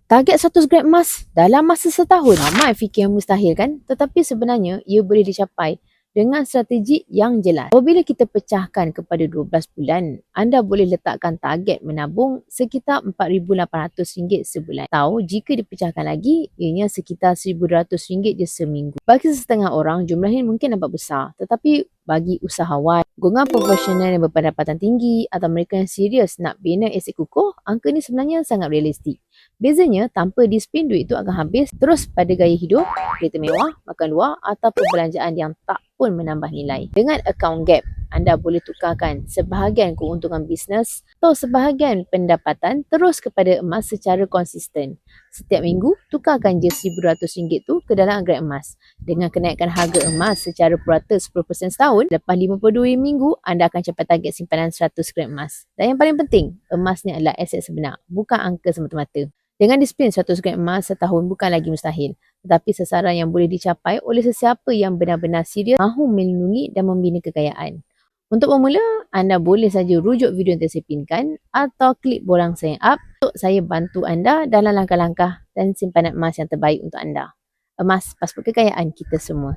Target 100 gram emas dalam masa setahun. Ramai fikir yang mustahil kan? Tetapi sebenarnya ia boleh dicapai dengan strategi yang jelas. Apabila kita pecahkan kepada 12 bulan, anda boleh letakkan target menabung sekitar RM4,800 sebulan. Atau jika dipecahkan lagi, ianya sekitar RM1,200 je seminggu. Bagi setengah orang, jumlah ini mungkin nampak besar. Tetapi bagi usahawan, golongan profesional yang berpendapatan tinggi atau mereka yang serius nak bina aset kukuh, angka ni sebenarnya sangat realistik. Bezanya, tanpa disiplin duit itu akan habis terus pada gaya hidup, kereta mewah, makan luar atau perbelanjaan yang tak pun menambah nilai. Dengan account gap, anda boleh tukarkan sebahagian keuntungan bisnes atau sebahagian pendapatan terus kepada emas secara konsisten. Setiap minggu, tukarkan je RM1,200 tu ke dalam agregat emas. Dengan kenaikan harga emas secara purata 10% setahun, lepas 52 minggu, anda akan capai target simpanan 100 gram emas. Dan yang paling penting, emas ni adalah aset sebenar, bukan angka semata-mata. Dengan disiplin 100 gram emas setahun bukan lagi mustahil, tetapi sasaran yang boleh dicapai oleh sesiapa yang benar-benar serius mahu melindungi dan membina kekayaan. Untuk pemula, anda boleh saja rujuk video yang saya pinkan atau klik borang sign up untuk saya bantu anda dalam langkah-langkah dan simpanan emas yang terbaik untuk anda. Emas, pasport kekayaan kita semua.